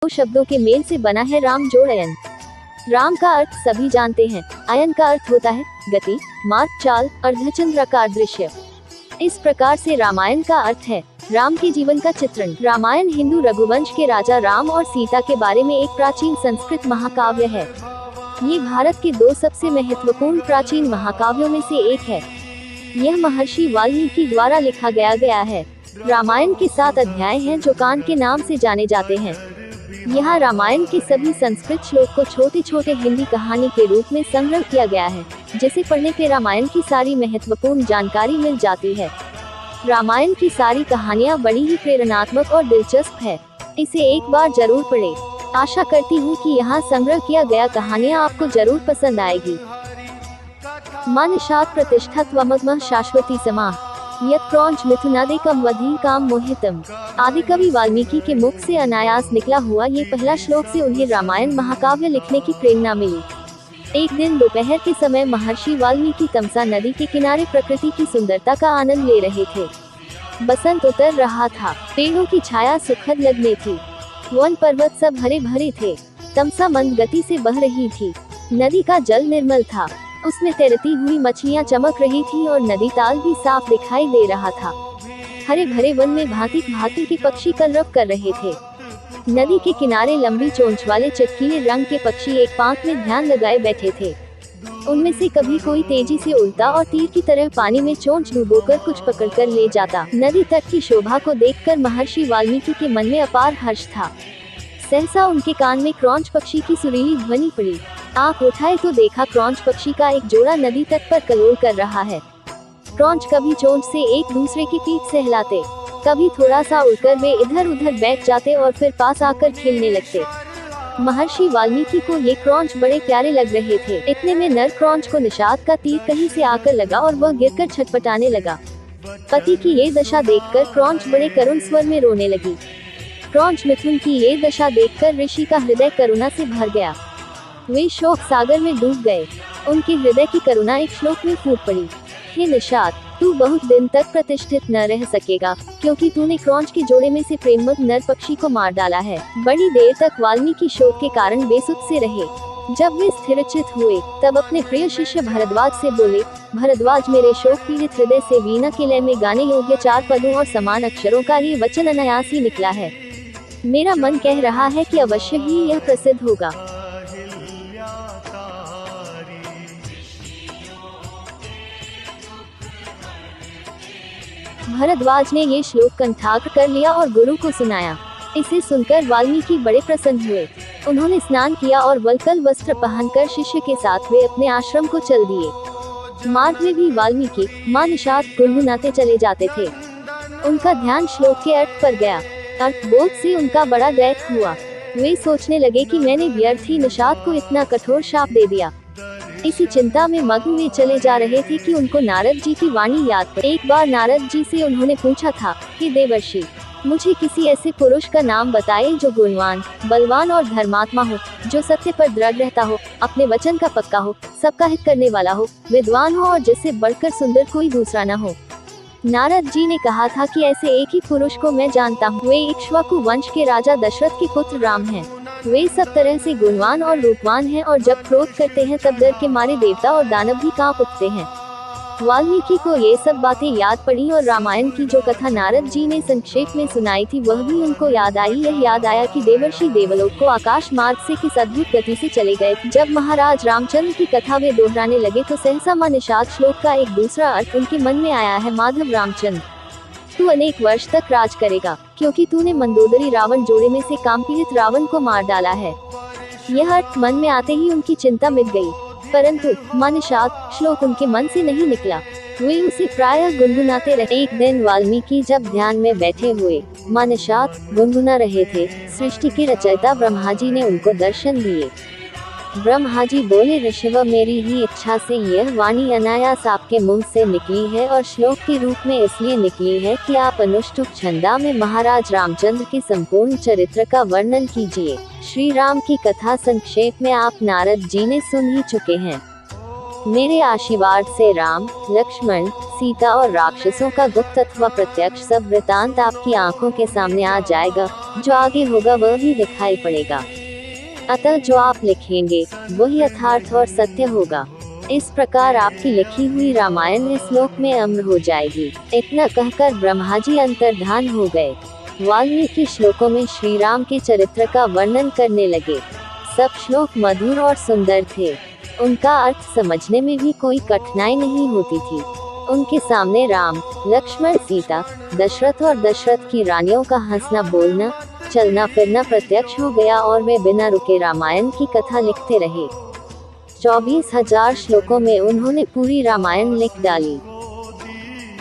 शब्दों के मेल से बना है राम जोड़ अयन। राम का अर्थ सभी जानते हैं, अयन का अर्थ होता है गति, मार्ग, चाल, अर्धचंद्राकार दृश्य। इस प्रकार से रामायण का अर्थ है राम के जीवन का चित्रण। रामायण हिंदू रघुवंश के राजा राम और सीता के बारे में एक प्राचीन संस्कृत महाकाव्य है। ये भारत के 2 सबसे महत्वपूर्ण प्राचीन महाकाव्यों में से एक है। यह महर्षि वाल्मीकि द्वारा लिखा गया है। रामायण के 7 अध्याय हैं जो कांड के नाम से जाने जाते हैं। यहाँ रामायण के सभी संस्कृत श्लोक को छोटे छोटे हिंदी कहानी के रूप में संग्रह किया गया है, जिसे पढ़ने पे रामायण की सारी महत्वपूर्ण जानकारी मिल जाती है। रामायण की सारी कहानियाँ बड़ी ही प्रेरणात्मक और दिलचस्प है। इसे एक बार जरूर पढ़ें। आशा करती हूँ कि यहाँ संग्रह किया गया कहानियाँ आपको जरूर पसंद आएगी। मानशात् प्रतिष्ठत्वमग्मः शाश्वती समाः यत् क्रौंच मिथुनादेकम वधी काम मोहितम। आदि कवि वाल्मीकि के मुख से अनायास निकला हुआ ये पहला श्लोक से उन्हें रामायण महाकाव्य लिखने की प्रेरणा मिली। एक दिन दोपहर के समय महर्षि वाल्मीकि तमसा नदी के किनारे प्रकृति की सुंदरता का आनंद ले रहे थे। बसंत उतर रहा था, पेड़ों की छाया सुखद लगने थी, वन पर्वत सब हरे भरे थे। तमसा मंद गति से बह रही थी, नदी का जल निर्मल था, उसमें तैरती हुई मछलियां चमक रही थी और नदी ताल भी साफ दिखाई दे रहा था। हरे भरे वन में भांति भांति के पक्षी कलरव कर रहे थे। नदी के किनारे लंबी चोंच वाले चटकीले रंग के पक्षी एक पांख में ध्यान लगाए बैठे थे। उनमें से कभी कोई तेजी से उड़ता और तीर की तरह पानी में चोंच डुबोकर कुछ पकड़कर ले जाता। नदी तट की शोभा को देखकर महर्षि वाल्मीकि के मन में अपार हर्ष था। सहसा उनके कान में क्रौंच पक्षी की सुरीली ध्वनि पड़ी। आँख उठाए तो देखा क्रौंच पक्षी का एक जोड़ा नदी तट पर कलोल कर रहा है। क्रौंच कभी चोंच से एक दूसरे की पीठ सहलाते, कभी थोड़ा सा उड़कर वे इधर उधर बैठ जाते और फिर पास आकर खेलने लगते। महर्षि वाल्मीकि को ये क्रौंच बड़े प्यारे लग रहे थे। इतने में नर क्रौंच को निषाद का तीर कहीं से आकर लगा और वह गिरकर छटपटाने लगा। पति की ये दशा देखकर क्रौंच बड़े करुण स्वर में रोने लगी। क्रौंच मिथुन की ये दशा देखकर ऋषि का हृदय करुणा से भर गया। वे शोक सागर में डूब गए। उनके हृदय की करुणा एक श्लोक में फूट पड़ी। हे निषाद, तू बहुत दिन तक प्रतिष्ठित न रह सकेगा, क्योंकि तूने क्रौंच के जोड़े में से प्रेमवत नर पक्षी को मार डाला है। बड़ी देर तक वाल्मीकि शोक के कारण बेसुध से रहे। जब वे स्थिरचित हुए तब अपने प्रिय शिष्य भरद्वाज से बोले, भरद्वाज, मेरे शोक पीड़ित हृदय से वीणा के लय में गाने योग्य 4 पदों और समान अक्षरों का ये वचन अनायास ही निकला है। मेरा मन कह रहा है कि अवश्य ही यह प्रसिद्ध होगा। भरद्वाज ने ये श्लोक कंठाग्र कर लिया और गुरु को सुनाया। इसे सुनकर वाल्मीकि बड़े प्रसन्न हुए। उन्होंने स्नान किया और वल्कल वस्त्र पहनकर शिष्य के साथ वे अपने आश्रम को चल दिए। मार्ग में भी वाल्मीकि मां निषाद गुनगुनाते चले जाते थे। उनका ध्यान श्लोक के अर्थ पर गया। अर्थबोध से उनका बड़ा दैख हुआ। वे सोचने लगे कि मैंने व्यर्थ ही निषाद को इतना कठोर शाप दे दिया। इसी चिंता में मग्न वे चले जा रहे थे कि उनको नारद जी की वाणी याद पड़ी। एक बार नारद जी से उन्होंने पूछा था कि देवर्षि, मुझे किसी ऐसे पुरुष का नाम बताएं जो गुणवान, बलवान और धर्मात्मा हो, जो सत्य पर दृढ़ रहता हो, अपने वचन का पक्का हो, सबका हित करने वाला हो, विद्वान हो और जिससे बढ़कर सुंदर कोई दूसरा न हो। नारद जी ने कहा था कि ऐसे एक ही पुरुष को मैं जानता हूँ। वे इक्ष्वाकु वंश के राजा दशरथ के पुत्र राम हैं। वे सब तरह से गुणवान और रूपवान हैं और जब क्रोध करते हैं तब डर के मारे देवता और दानव भी कांप उठते हैं। वाल्मीकि को ये सब बातें याद पड़ी और रामायण की जो कथा नारद जी ने संक्षेप में सुनाई थी वह भी उनको याद आई। यह याद आया कि देवर्षि देवलोक को आकाश मार्ग से किस अद्भुत गति से चले गए। जब महाराज रामचंद्र की कथा वे दोहराने लगे तो सहसा मां निषाद श्लोक का एक दूसरा अर्थ उनके मन में आया है। माधव रामचंद्र, तू अनेक वर्ष तक राज करेगा, क्योंकि तूने मंदोदरी रावण जोड़े में से कामपीड़ित रावण को मार डाला है। यह अर्थ मन में आते ही उनकी चिंता मिट गई, परंतु मां निषाद श्लोक उनके मन से नहीं निकला। वे उसे प्रायः गुनगुनाते रहे। एक दिन वाल्मीकि जब ध्यान में बैठे हुए मां निषाद गुनगुना रहे थे, सृष्टि के रचयिता ब्रह्मा जी ने उनको दर्शन दिए। ब्रह्मा जी बोले, ऋषभ, मेरी ही इच्छा से यह वाणी अनायास आपके मुंह से निकली है और श्लोक के रूप में इसलिए निकली है कि आप अनुष्टुप छंदा में महाराज रामचंद्र के संपूर्ण चरित्र का वर्णन कीजिए। श्री राम की कथा संक्षेप में आप नारद जी ने सुन ही चुके हैं। मेरे आशीर्वाद से राम, लक्ष्मण, सीता और राक्षसों का गुप्त अथवा प्रत्यक्ष सब वृतांत आपकी आंखों के सामने आ जाएगा। जो आगे होगा वह ही दिखाई पड़ेगा। अतः जो आप लिखेंगे वही यथार्थ और सत्य होगा। इस प्रकार आपकी लिखी हुई रामायण इस लोक में अमर हो जाएगी। इतना कहकर ब्रह्मा जी अंतर्धान हो गए। वाल्मीकि श्लोकों में श्री राम के चरित्र का वर्णन करने लगे। सब श्लोक मधुर और सुंदर थे। उनका अर्थ समझने में भी कोई कठिनाई नहीं होती थी। उनके सामने राम, लक्ष्मण, सीता, दशरथ और दशरथ की रानियों का हंसना बोलना, चलना फिरना प्रत्यक्ष हो गया और वे बिना रुके रामायण की कथा लिखते रहे। 24,000 श्लोकों में उन्होंने पूरी रामायण लिख डाली।